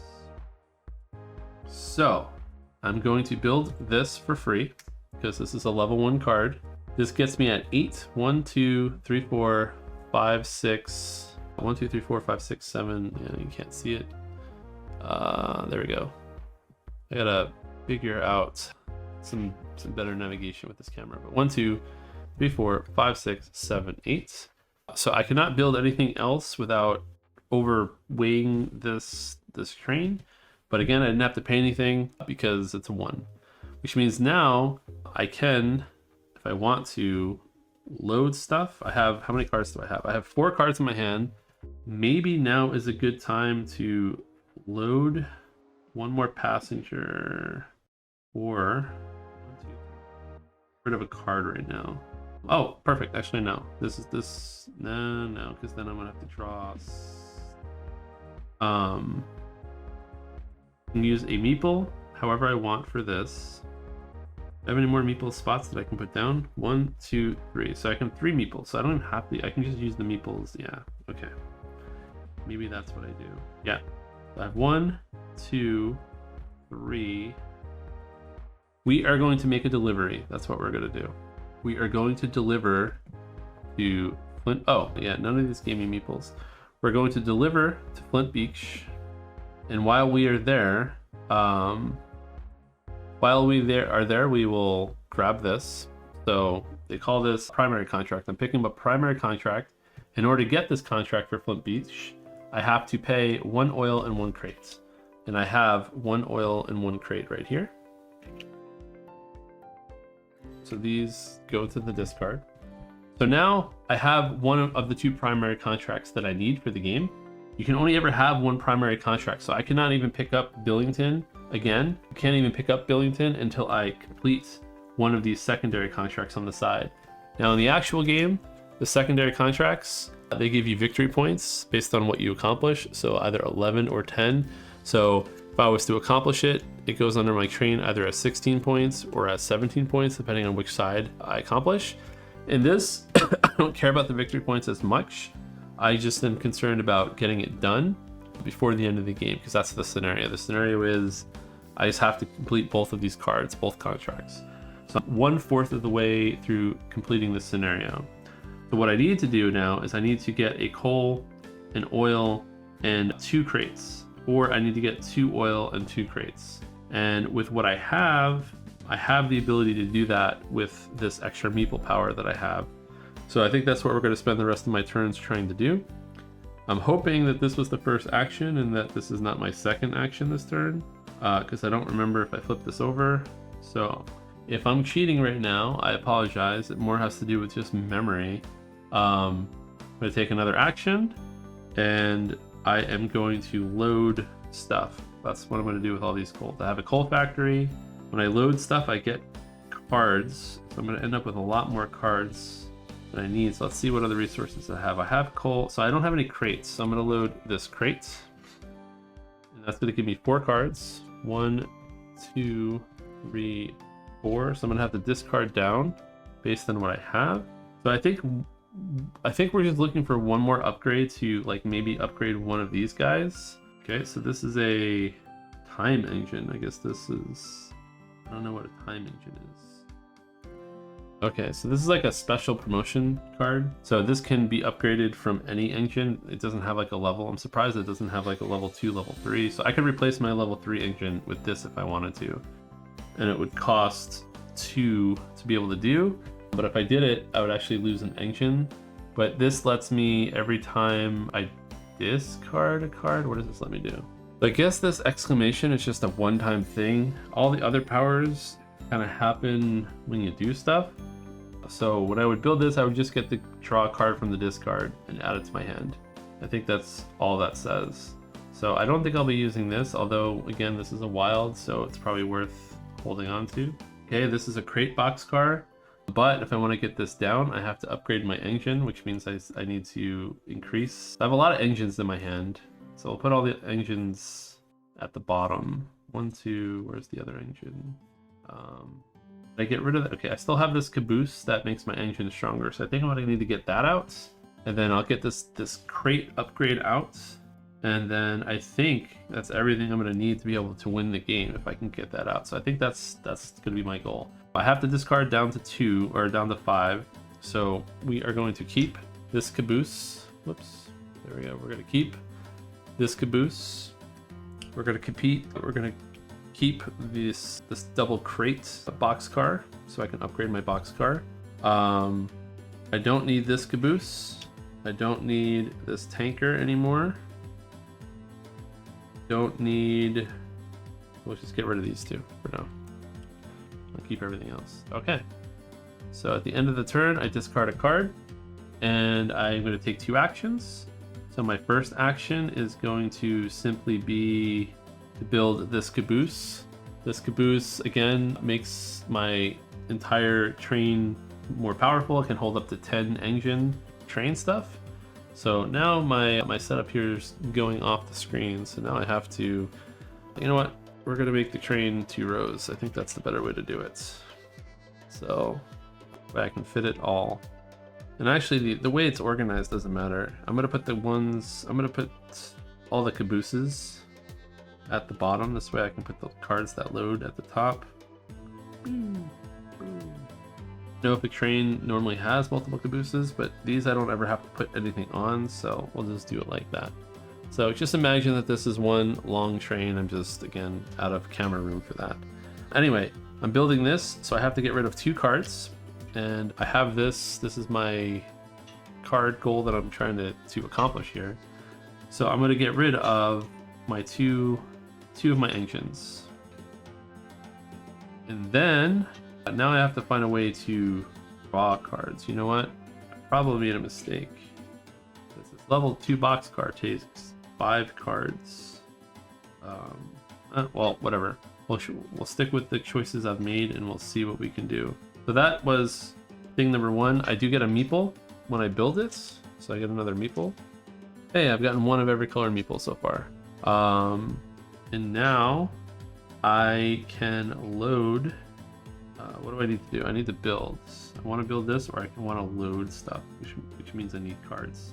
So I'm going to build this for free because this is a level 1 card. This gets me at 8. 1, 2, 3, 4, 5, 6. 1, 2, 3, 4, 5, 6, 7. Yeah, you can't see it. There we go. I gotta figure out some better navigation with this camera. But 1, 2, 3, 4, 5, 6, 7, 8. So I cannot build anything else without overweighing this train. But again, I didn't have to pay anything because it's a 1. Which means now I can, if I want to, load stuff. I have, how many cards do I have? I have 4 cards in my hand. Maybe now is a good time to load one more passenger, or rid of a card right now. Oh, perfect. Actually, no. No, because then I'm gonna have to draw. I can use a meeple however I want for this. Do I have any more meeple spots that I can put down? 1, 2, 3. So I can 3 meeples. So I don't even have to. I can just use the meeples. Yeah. Okay. Maybe that's what I do. Yeah. So I have 1, 2, 3. We are going to make a delivery. That's what we're going to do. We are going to deliver to Flint. Oh, yeah, none of these gave me meeples. We're going to deliver to Flint Beach. And while we are there, we will grab this. So they call this primary contract. I'm picking up a primary contract. In order to get this contract for Flint Beach, I have to pay 1 oil and 1 crate. And I have 1 oil and 1 crate right here. So these go to the discard. So now I have one of the 2 primary contracts that I need for the game. You can only ever have 1 primary contract. So I cannot even pick up Bilington again. I can't even pick up Bilington until I complete one of these secondary contracts on the side. Now in the actual game, the secondary contracts, they give you victory points based on what you accomplish. So either 11 or 10. So if I was to accomplish it, it goes under my train either as 16 points or as 17 points, depending on which side I accomplish. In this, I don't care about the victory points as much. I just am concerned about getting it done before the end of the game, because that's the scenario. The scenario is I just have to complete both of these cards, both contracts. So I'm 1/4 of the way through completing this scenario. So what I need to do now is I need to get a coal, an oil, and 2 crates. Or I need to get 2 oil and 2 crates. And with what I have the ability to do that with this extra meeple power that I have. So I think that's what we're going to spend the rest of my turns trying to do. I'm hoping that this was the first action and that this is not my second action this turn, because I don't remember if I flipped this over. So if I'm cheating right now, I apologize. It more has to do with just memory. I'm going to take another action, and I am going to load stuff. That's what I'm going to do with all these coals. I have a coal factory. When I load stuff, I get cards. So I'm going to end up with a lot more cards than I need. So let's see what other resources I have. I have coal. So I don't have any crates. So I'm going to load this crate. And that's going to give me 4 cards. 1, 2, 3, 4. So I'm going to have to discard down based on what I have. So I think we're just looking for one more upgrade to like maybe upgrade one of these guys. Okay, so this is a time engine. I guess this is, I don't know what a time engine is. Okay, so this is like a special promotion card. So this can be upgraded from any engine. It doesn't have like a level. I'm surprised it doesn't have like a level 2, level 3. So I could replace my level 3 engine with this if I wanted to. And it would cost 2 to be able to do. But if I did it, I would actually lose an engine. But this lets me, every time I discard a card, what does this let me do? I guess this exclamation is just a one-time thing. All the other powers kind of happen when you do stuff. So when I would build this, I would just get to draw a card from the discard and add it to my hand. I think that's all that says. So I don't think I'll be using this, although again, this is a wild, so it's probably worth holding on to. Okay, this is a crate boxcar. But if I want to get this down, I have to upgrade my engine, which means I need to increase. I have a lot of engines in my hand, so I'll put all the engines at the bottom. 1, 2, where's the other engine? I get rid of that. Okay, I still have this caboose that makes my engine stronger, so I think I'm gonna need to get that out, and then I'll get this crate upgrade out, and then I think that's everything I'm gonna need to be able to win the game if I can get that out. So I think that's gonna be my goal. I have to discard down to 2 or down to 5, so we are going to keep this caboose. Whoops, there we go. We're going to keep this caboose. We're going to keep this double crate boxcar, so I can upgrade my boxcar. I don't need this caboose, I don't need this tanker anymore. Don't need, we'll just get rid of these two for now. I'll keep everything else. Okay. So at the end of the turn, I discard a card and I'm going to take 2 actions. So my first action is going to simply be to build this caboose. This caboose again makes my entire train more powerful. It can hold up to 10 engine train stuff. So now my setup here is going off the screen. So now I have to, you know what? We're gonna make the train 2 rows. I think that's the better way to do it. So I can fit it all. And actually the way it's organized doesn't matter. I'm gonna put all the cabooses at the bottom. This way I can put the cards that load at the top. I know if a train normally has multiple cabooses, but these I don't ever have to put anything on, so we'll just do it like that. So just imagine that this is one long train. I'm just, again, out of camera room for that. Anyway, I'm building this, so I have to get rid of 2 cards. And I have this. This is my card goal that I'm trying to accomplish here. So I'm going to get rid of my two of my engines. And then now I have to find a way to draw cards. You know what? I probably made a mistake. This is level 2 box card takes 5 cards. Well, whatever. We'll stick with the choices I've made and we'll see what we can do. So that was thing number 1. I do get a meeple when I build it. So I get another meeple. Hey, I've gotten 1 of every color meeple so far. And now I can load. What do I need to do? I need to build. I want to build this, or I can want to load stuff, which means I need cards.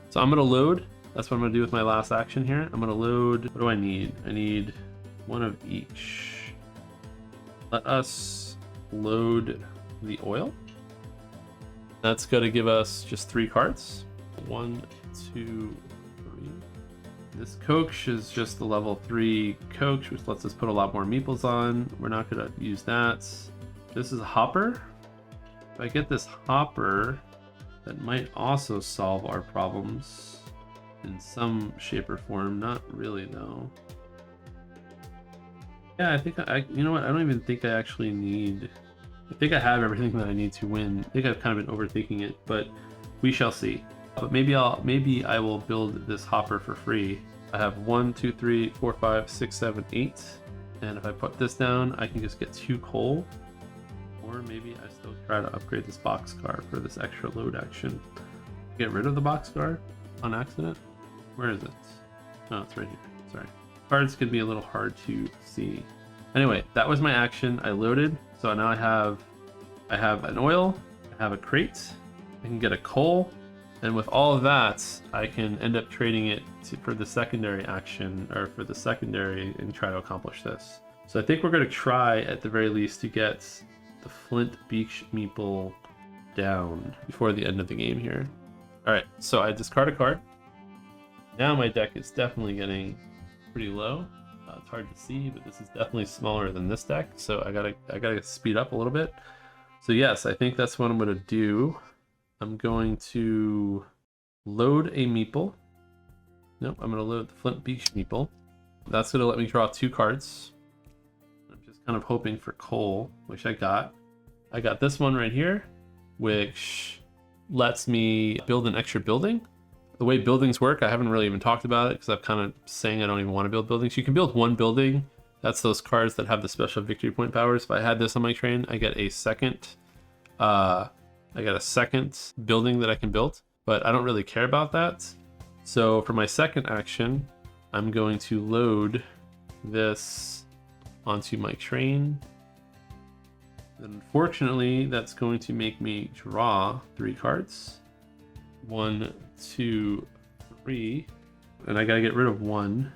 So I'm going to load. That's what I'm going to do with my last action here. I'm going to load. What do I need? I need 1 of each. Let us load the oil. That's going to give us just 3 cards. 1, 2, 3. This coach is just the level 3 coach, which lets us put a lot more meeples on. We're not going to use that. This is a hopper. If I get this hopper, that might also solve our problems in some shape or form. Not really, though. Yeah, I think you know what? I don't even think I actually need. I think I have everything that I need to win. I think I've kind of been overthinking it, but we shall see. But maybe I will build this hopper for free. I have 1, 2, 3, 4, 5, 6, 7, 8, and if I put this down, I can just get 2 coal. Or maybe I still try to upgrade this boxcar for this extra load action. Get rid of the boxcar on accident. Where is it? Oh, it's right here. Sorry. Cards can be a little hard to see. Anyway, that was my action. I loaded. So now I have an oil. I have a crate. I can get a coal. And with all of that, I can end up trading it for the secondary action, or for the secondary, and try to accomplish this. So I think we're going to try, at the very least, to get the Flint Beach meeple down before the end of the game here. Alright, so I discard a card. Now my deck is definitely getting pretty low. It's hard to see, but this is definitely smaller than this deck, so I gotta speed up a little bit. So yes, I think that's what I'm going to do. I'm going to load a meeple. Nope, I'm going to load the Flint Beach meeple. That's going to let me draw 2 cards. I'm just kind of hoping for coal, which I got. I got this one right here, which lets me build an extra building. The way buildings work, I haven't really even talked about it because I'm kind of saying I don't even want to build buildings. You can build 1 building. That's those cards that have the special victory point powers. If I had this on my train, I get a second building that I can build, but I don't really care about that. So for my second action, I'm going to load this onto my train. And unfortunately, that's going to make me draw 3 cards. 1, 2, 3. And I gotta get rid of 1.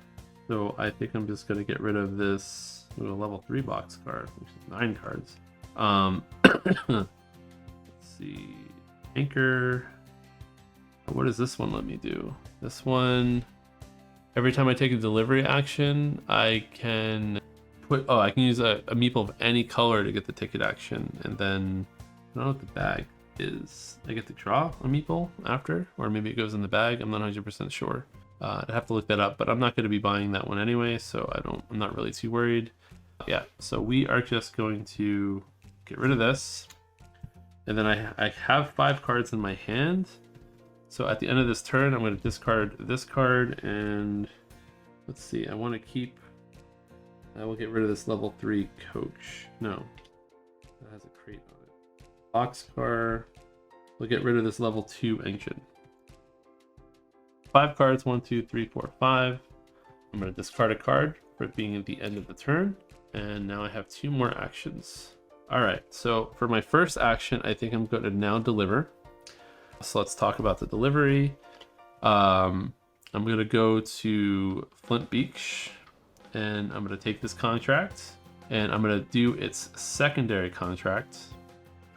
So I think I'm just gonna get rid of this level 3 box card, which is 9 cards. Let's see. Anchor. What does this one let me do? This one, every time I take a delivery action, I can use a meeple of any color to get the ticket action, and then I don't know what the bag. is I get to draw a meeple after, or maybe it goes in the bag. I'm not 100% sure. I'd have to look that up, but I'm not going to be buying that one anyway, so I'm not really too worried. Yeah, so we are just going to get rid of this. And then I have 5 cards in my hand. So at the end of this turn, I'm going to discard this card, and let's see, I want to keep, I will get rid of this level 3 coach. No, that has a crate on it. Boxcar, we'll get rid of this level 2 engine. 5 cards, 1, 2, 3, 4, 5. I'm going to discard a card for it being at the end of the turn. And now I have 2 more actions. All right, so for my first action, I think I'm going to now deliver. So let's talk about the delivery. I'm going to go to Flint Beach, and I'm going to take this contract, and I'm going to do its secondary contract.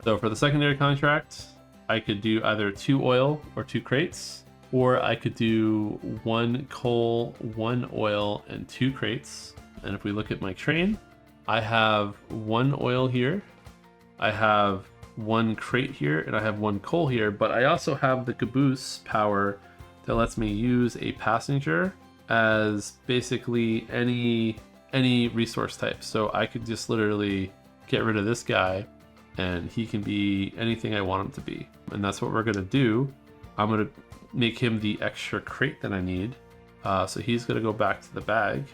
So for the secondary contract, I could do either 2 oil or 2 crates, or I could do 1 coal, 1 oil, and 2 crates. And if we look at my train, I have 1 oil here, I have 1 crate here, and I have 1 coal here, but I also have the caboose power that lets me use a passenger as basically any resource type. So I could just literally get rid of this guy, and he can be anything I want him to be. And that's what we're gonna do. I'm gonna make him the extra crate that I need. So he's gonna go back to the bag.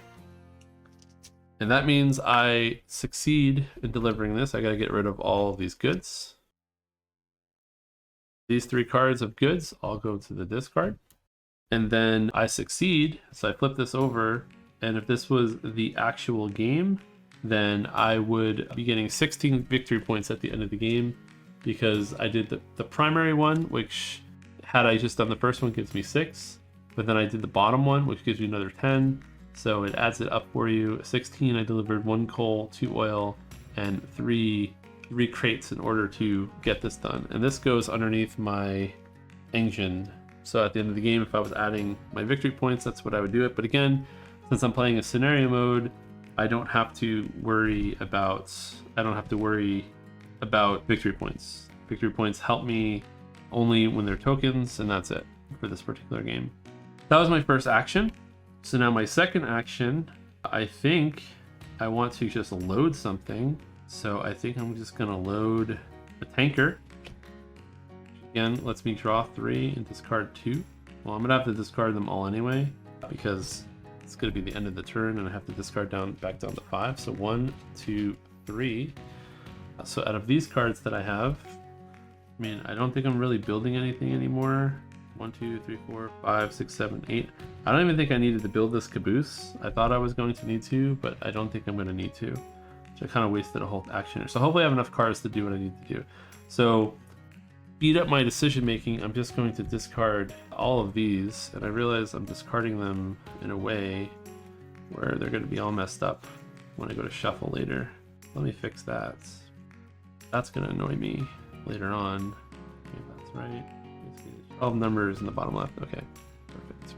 And that means I succeed in delivering this. I gotta get rid of all of these goods. These 3 cards of goods all go to the discard. And then I succeed, so I flip this over. And if this was the actual game, then I would be getting 16 victory points at the end of the game, because I did the primary one, which had I just done the first one gives me 6. But then I did the bottom one, which gives you another 10. So it adds it up for you. 16, I delivered 1 coal, 2 oil, and 3 crates in order to get this done. And this goes underneath my engine. So at the end of the game, if I was adding my victory points, that's what I would do it. But again, since I'm playing a scenario mode, I don't have to worry about victory points. Victory points help me only when they're tokens, and that's it for this particular game. That was my first action. So now my second action, I think I want to just load something. So I think I'm just gonna load a tanker. Again, lets me draw 3 and discard 2. Well, I'm gonna have to discard them all anyway, because it's gonna be the end of the turn and I have to discard back down to 5. So 1, 2, 3. So out of these cards that I have, I mean, I don't think I'm really building anything anymore. 1, 2, 3, 4, 5, 6, 7, 8. I don't even think I needed to build this caboose. I thought I was going to need to, but I don't think I'm going to need to. So I kind of wasted a whole action here. So hopefully I have enough cards to do what I need to do. So speed up my decision making. I'm just going to discard all of these, and I realize I'm discarding them in a way where they're going to be all messed up when I go to shuffle later. Let me fix that. That's going to annoy me later on. Okay, that's right. 12 numbers in the bottom left. Okay, perfect.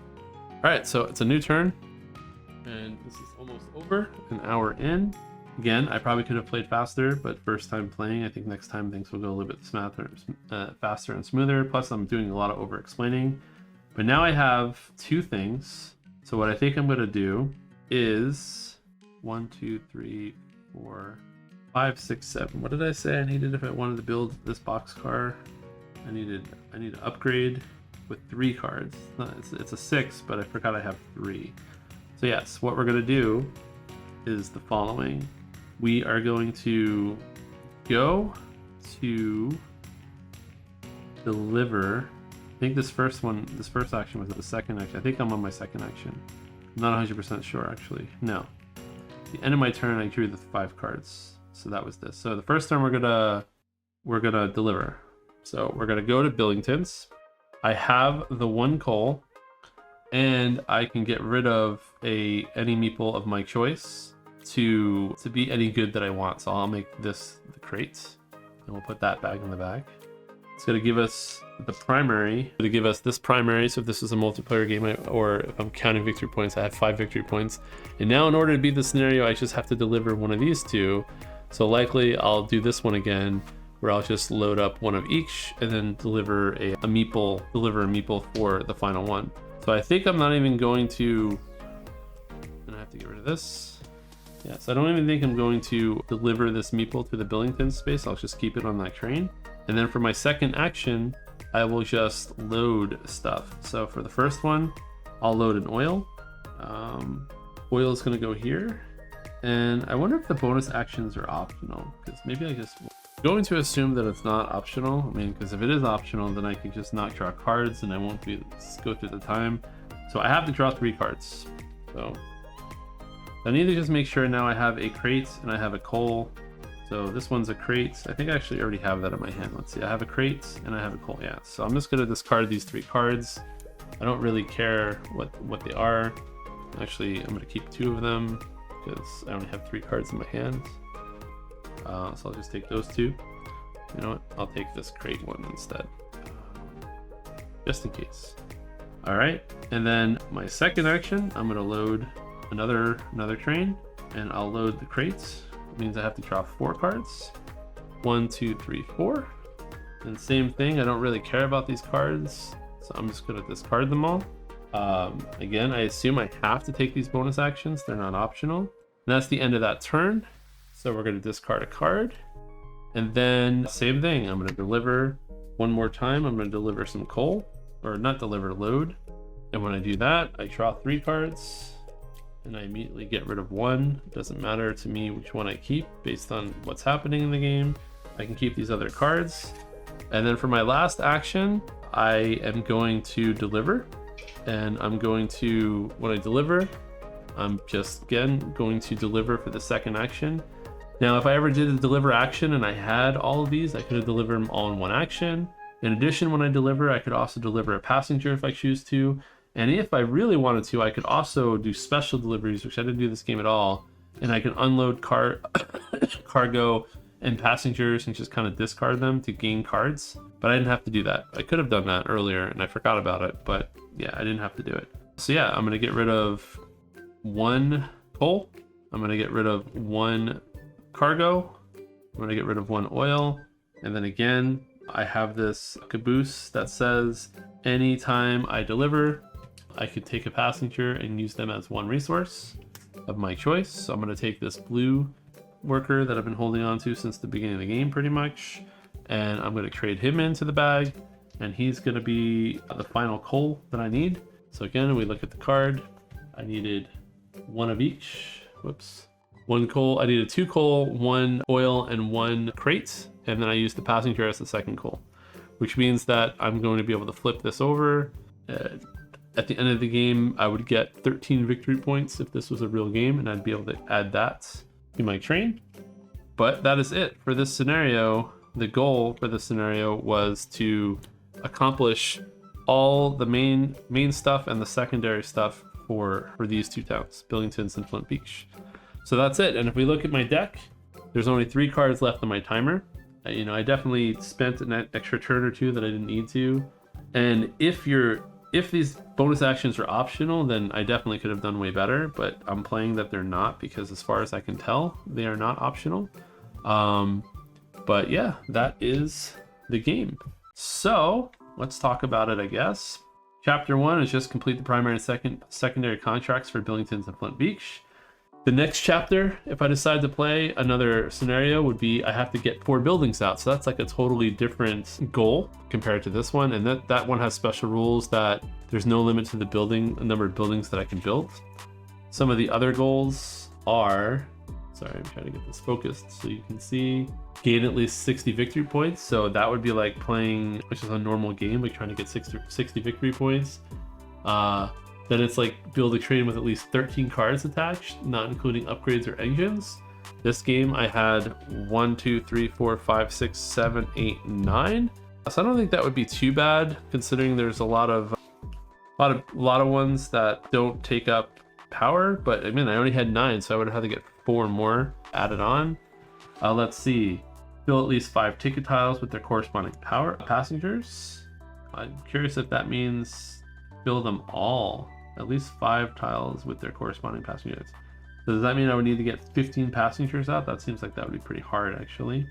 All right, so it's a new turn, and this is almost over, an hour in. Again, I probably could have played faster, but first time playing, I think next time things will go a little bit faster and smoother. Plus, I'm doing a lot of over-explaining. But now I have 2 things. So what I think I'm going to do is 1, 2, 3, 4, 5, 6, 7. What did I say I needed if I wanted to build this boxcar? I need to upgrade with 3 cards. It's a 6, but I forgot I have 3. So yes, what we're gonna do is the following. We are going to go to deliver. I think this first action was the second action. I think I'm on my second action. I'm not 100% sure actually. No. At the end of my turn, I drew the 5 cards. So that was this. So the first turn we're gonna deliver. So we're gonna go to Bilington's. I have the 1 coal, and I can get rid of any meeple of my choice to be any good that I want. So I'll make this the crate, and we'll put that back in the bag. It's gonna give us the primary. To give us this primary. So if this is a multiplayer game, or if I'm counting victory points, I have 5 victory points. And now in order to beat the scenario, I just have to deliver one of these 2. So likely I'll do this one again, where I'll just load up one of each and then deliver a meeple for the final one. So I think I'm not even going to, and I have to get rid of this. Yes, I don't even think I'm going to deliver this meeple to the Bilington space. I'll just keep it on that train. And then for my second action, I will just load stuff. So for the first one, I'll load an oil. Oil is going to go here. And I wonder if the bonus actions are optional, because maybe I just going to assume that it's not optional. I mean, because if it is optional, then I can just not draw cards and I won't go through the time. So I have to draw 3 cards. So I need to just make sure now I have a crate and I have a coal. So this one's a crate. I think I actually already have that in my hand. Let's see, I have a crate and I have a coal. Yeah, so I'm just gonna discard these 3 cards. I don't really care what they are. Actually, I'm gonna keep 2 of them because I only have 3 cards in my hand. So I'll just take those 2. You know what? I'll take this crate one instead, just in case. All right, and then my second action, I'm gonna load another train, and I'll load the crates. It means I have to draw 4 cards. 1, 2, 3, 4. And same thing, I don't really care about these cards, so I'm just gonna discard them all. Again, I assume I have to take these bonus actions. They're not optional. And that's the end of that turn. So we're gonna discard a card. And then same thing, I'm gonna deliver one more time. I'm gonna deliver some coal, or not deliver, load. And when I do that, I draw 3 cards and I immediately get rid of 1. It doesn't matter to me which one I keep based on what's happening in the game. I can keep these other cards. And then for my last action, I am going to deliver. And I'm going to, when I deliver, I'm just again going to deliver for the second action. Now, if I ever did a deliver action and I had all of these, I could have delivered them all in one action. In addition, when I deliver, I could also deliver a passenger if I choose to. And if I really wanted to, I could also do special deliveries, which I didn't do this game at all. And I can unload cargo and passengers and just kind of discard them to gain cards. But I didn't have to do that. I could have done that earlier and I forgot about it, but yeah, I didn't have to do it. So yeah, I'm gonna get rid of 1 coal. I'm gonna get rid of 1 cargo. I'm gonna get rid of 1 oil. And then again, I have this caboose that says anytime I deliver, I could take a passenger and use them as 1 resource of my choice. So I'm gonna take this blue worker that I've been holding on to since the beginning of the game pretty much, and I'm gonna trade him into the bag, and he's gonna be the final coal that I need. So again, we look at the card. I needed 1 of each. Whoops. 1 coal. I needed 2 coal, 1 oil, and 1 crate, and then I used the passenger as the second coal, which means that I'm going to be able to flip this over. At the end of the game, I would get 13 victory points if this was a real game, and I'd be able to add that to my train. But that is it for this scenario. The goal for this scenario was to accomplish all the main stuff and the secondary stuff for these 2 towns, Bilington and Flint Beach. So that's it. And if we look at my deck, there's only 3 cards left on my timer. You know, I definitely spent an extra turn or 2 that I didn't need to. And if these bonus actions are optional, then I definitely could have done way better, but I'm playing that they're not because as far as I can tell, they are not optional. But yeah, that is the game. So let's talk about it, I guess. Chapter 1 is just complete the primary and secondary contracts for Bilington and Flint Beach. The next chapter, if I decide to play another scenario, would be I have to get 4 buildings out. So that's like a totally different goal compared to this one. And that one has special rules that there's no limit to the number of buildings that I can build. Some of the other goals are, sorry, I'm trying to get this focused so you can see, gain at least 60 victory points. So that would be like playing, which is a normal game, like trying to get 60 victory points. Then it's like build a train with at least 13 cards attached, not including upgrades or engines. This game I had 1, 2, 3, 4, 5, 6, 7, 8, 9. So I don't think that would be too bad, considering there's a lot of ones that don't take up power. But I mean, I only had 9, so I would have had to get 4 more added on. Let's see, fill at least 5 ticket tiles with their corresponding passengers. I'm curious if that means fill them all, at least 5 tiles with their corresponding passengers. So does that mean I would need to get 15 passengers out? That seems like that would be pretty hard, actually.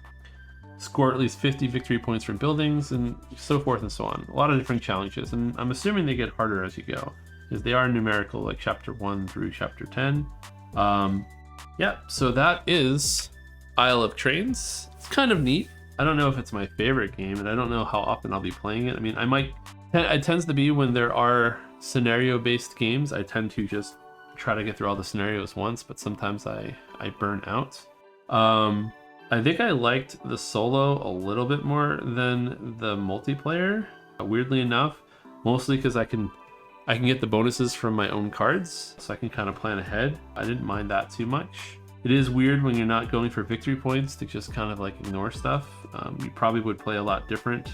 score at least 50 victory points from buildings, and so forth and so on. A lot of different challenges, and I'm assuming they get harder as you go, because they are numerical, like chapter 1 through chapter 10. Yeah, so that is Isle of Trains. It's kind of neat. I don't know if it's my favorite game, and I don't know how often I'll be playing it. I mean, it tends to be when there are scenario-based games, I tend to just try to get through all the scenarios once, but sometimes I burn out. I think I liked the solo a little bit more than the multiplayer, weirdly enough, mostly because I can get the bonuses from my own cards, so I can kind of plan ahead. I didn't mind that too much. It is weird when you're not going for victory points to just kind of like ignore stuff. You probably would play a lot different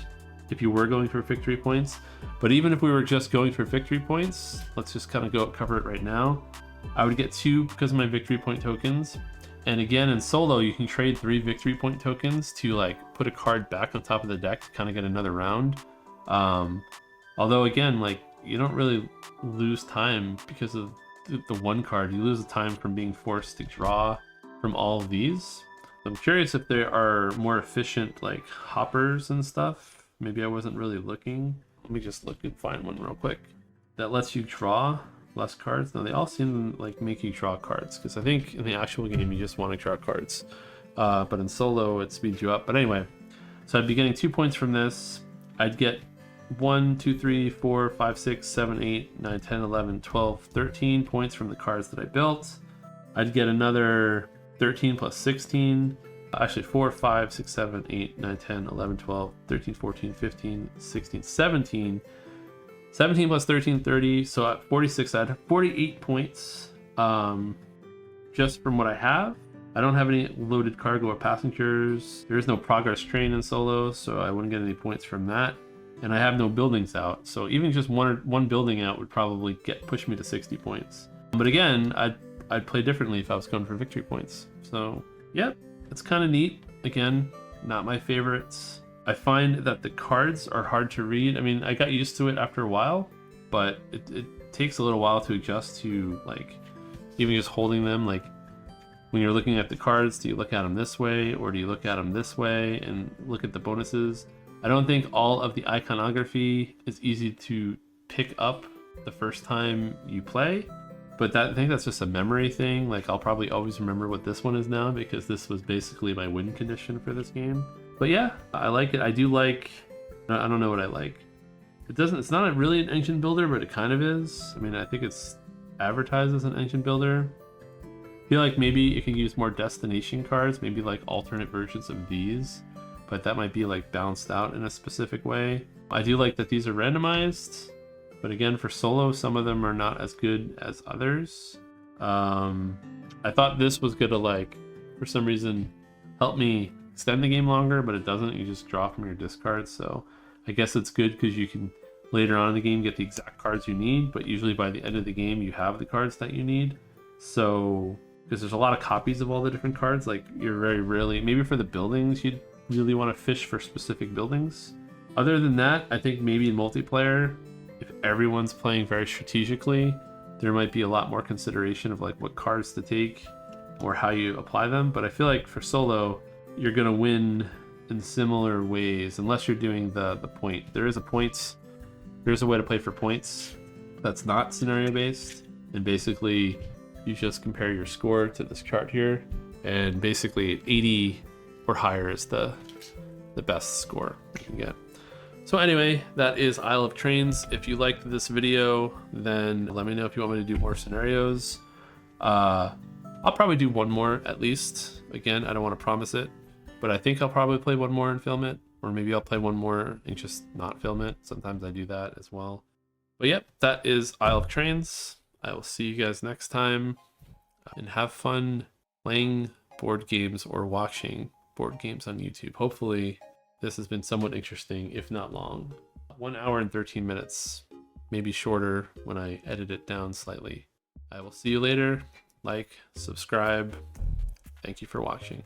if you were going for victory points. But even if we were just going for victory points, let's just kind of cover it right now. I would get 2 because of my victory point tokens. And again, in solo, you can trade 3 victory point tokens to like put a card back on top of the deck to kind of get another round. Although again, like you don't really lose time because of the one card. You lose the time from being forced to draw from all of these. I'm curious if there are more efficient like hoppers and stuff. Maybe I wasn't really looking. Let me just look and find one real quick that lets you draw less cards. Now they all seem to like make you draw cards, because I think in the actual game you just want to draw cards, but in solo it speeds you up. But anyway, so I'd be getting 2 points from this. I'd get 1, 2, 3, 4, 5, 6, 7, 8, 9, 10, 11, 12, 13 points from the cards that I built. I'd get another 13 plus 16, actually 4, 5, 6, 7, 8, 9, 10, 11, 12, 13, 14, 15, 16, 17. 17 plus 13, 30. So at 46, I'd have 48 points just from what I have. I don't have any loaded cargo or passengers. There is no progress train in solo, so I wouldn't get any points from that. And I have no buildings out, so even just one building out would probably push me to 60 points. But again, I'd play differently if I was going for victory points. So yep, it's kind of neat. Again, not my favorites. I find that the cards are hard to read. I mean, I got used to it after a while, but it takes a little while to adjust to like even just holding them. Like when you're looking at the cards, do you look at them this way or do you look at them this way and look at the bonuses? I don't think all of the iconography is easy to pick up the first time you play, but I think that's just a memory thing. Like I'll probably always remember what this one is now because this was basically my win condition for this game. But yeah, I like it. I do like, I don't know what I like. It's not really an engine builder, but it kind of is. I mean, I think it's advertised as an engine builder. I feel like maybe it can use more destination cards, maybe like alternate versions of these, but that might be like balanced out in a specific way. I do like that these are randomized, but again, for solo, some of them are not as good as others. I thought this was gonna like, for some reason, help me extend the game longer, but it doesn't. You just draw from your discards, so I guess it's good because you can later on in the game get the exact cards you need, but usually by the end of the game you have the cards that you need. So because there's a lot of copies of all the different cards, like you're very rarely, maybe for the buildings you'd really want to fish for specific buildings. Other than that, I think maybe in multiplayer, if everyone's playing very strategically, there might be a lot more consideration of like what cards to take or how you apply them. But I feel like for solo, you're gonna win in similar ways unless you're doing the point. There's a way to play for points that's not scenario based, and basically you just compare your score to this chart here, and basically 80 or higher is the best score you can get. So anyway, that is Isle of Trains. If you liked this video, then let me know if you want me to do more scenarios. I'll probably do one more at least. Again, I don't want to promise it, but I think I'll probably play one more and film it, or maybe I'll play one more and just not film it. Sometimes I do that as well. But yep, that is Isle of Trains. I will see you guys next time, and have fun playing board games or watching board games on YouTube. Hopefully this has been somewhat interesting, if not long. 1 hour and 13 minutes, maybe shorter when I edit it down slightly. I will see you later. Like, subscribe. Thank you for watching.